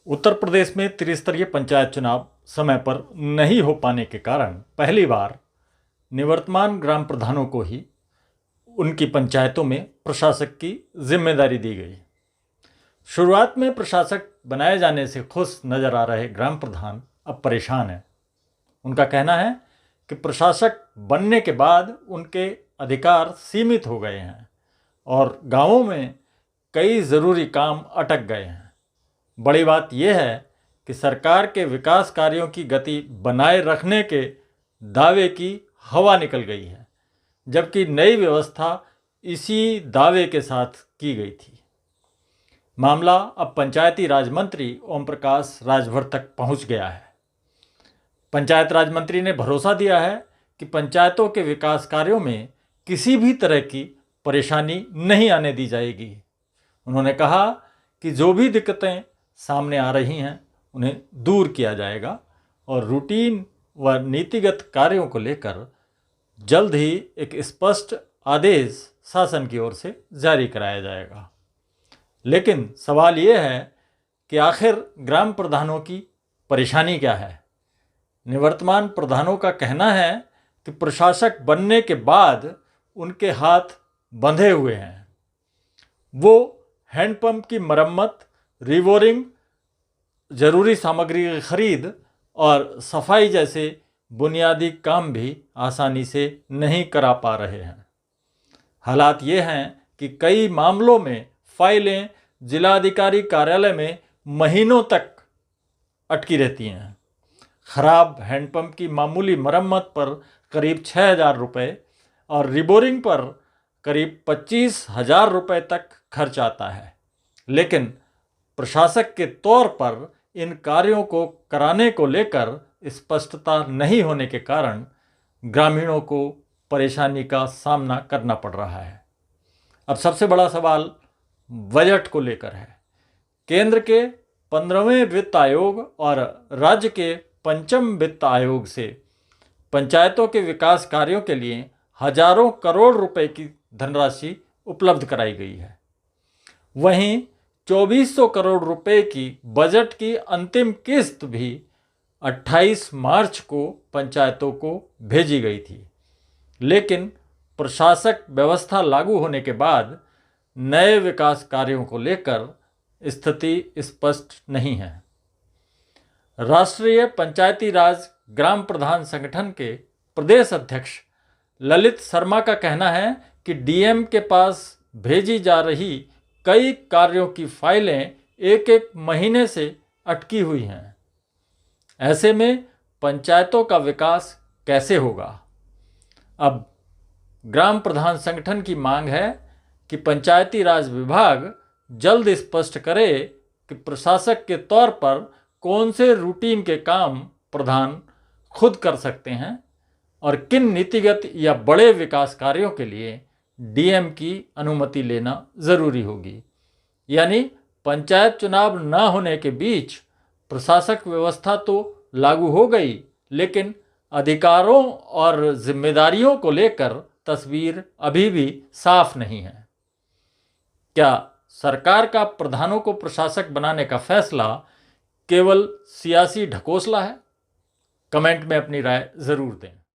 उत्तर प्रदेश में त्रिस्तरीय पंचायत चुनाव समय पर नहीं हो पाने के कारण पहली बार निवर्तमान ग्राम प्रधानों को ही उनकी पंचायतों में प्रशासक की जिम्मेदारी दी गई। शुरुआत में प्रशासक बनाए जाने से खुश नजर आ रहे ग्राम प्रधान अब परेशान हैं। उनका कहना है कि प्रशासक बनने के बाद उनके अधिकार सीमित हो गए हैं और गांवों में कई ज़रूरी काम अटक गए हैं। बड़ी बात यह है कि सरकार के विकास कार्यों की गति बनाए रखने के दावे की हवा निकल गई है, जबकि नई व्यवस्था इसी दावे के साथ की गई थी। मामला अब पंचायती राज मंत्री ओम प्रकाश राजभर तक पहुंच गया है। पंचायत राज मंत्री ने भरोसा दिया है कि पंचायतों के विकास कार्यों में किसी भी तरह की परेशानी नहीं आने दी जाएगी। उन्होंने कहा कि जो भी दिक्कतें सामने आ रही हैं उन्हें दूर किया जाएगा और रूटीन व नीतिगत कार्यों को लेकर जल्द ही एक स्पष्ट आदेश शासन की ओर से जारी कराया जाएगा। लेकिन सवाल ये है कि आखिर ग्राम प्रधानों की परेशानी क्या है। निवर्तमान प्रधानों का कहना है कि प्रशासक बनने के बाद उनके हाथ बंधे हुए हैं। वो हैंडपंप की मरम्मत, रिबोरिंग, जरूरी सामग्री की खरीद और सफाई जैसे बुनियादी काम भी आसानी से नहीं करा पा रहे हैं। हालात ये हैं कि कई मामलों में फाइलें जिलाधिकारी कार्यालय में महीनों तक अटकी रहती हैं। खराब हैंडपंप की मामूली मरम्मत पर करीब 6,000 रुपये और रिबोरिंग पर करीब 25,000 रुपये तक खर्च आता है। लेकिन प्रशासक के तौर पर इन कार्यों को कराने को लेकर स्पष्टता नहीं होने के कारण ग्रामीणों को परेशानी का सामना करना पड़ रहा है। अब सबसे बड़ा सवाल बजट को लेकर है। केंद्र के 15वें वित्त आयोग और राज्य के 5वें वित्त आयोग से पंचायतों के विकास कार्यों के लिए हजारों करोड़ रुपए की धनराशि उपलब्ध कराई गई है। वहीं 2400 करोड़ रुपए की बजट की अंतिम किस्त भी 28 मार्च को पंचायतों को भेजी गई थी। लेकिन प्रशासक व्यवस्था लागू होने के बाद नए विकास कार्यों को लेकर स्थिति स्पष्ट नहीं है। राष्ट्रीय पंचायती राज ग्राम प्रधान संगठन के प्रदेश अध्यक्ष ललित शर्मा का कहना है कि डीएम के पास भेजी जा रही कई कार्यों की फाइलें एक एक महीने से अटकी हुई हैं। ऐसे में पंचायतों का विकास कैसे होगा। अब ग्राम प्रधान संगठन की मांग है कि पंचायती राज विभाग जल्द स्पष्ट करे कि प्रशासक के तौर पर कौन से रूटीन के काम प्रधान खुद कर सकते हैं और किन नीतिगत या बड़े विकास कार्यों के लिए डीएम की अनुमति लेना ज़रूरी होगी। यानी पंचायत चुनाव न होने के बीच प्रशासक व्यवस्था तो लागू हो गई, लेकिन अधिकारों और जिम्मेदारियों को लेकर तस्वीर अभी भी साफ नहीं है। क्या सरकार का प्रधानों को प्रशासक बनाने का फैसला केवल सियासी ढकोसला है? कमेंट में अपनी राय ज़रूर दें।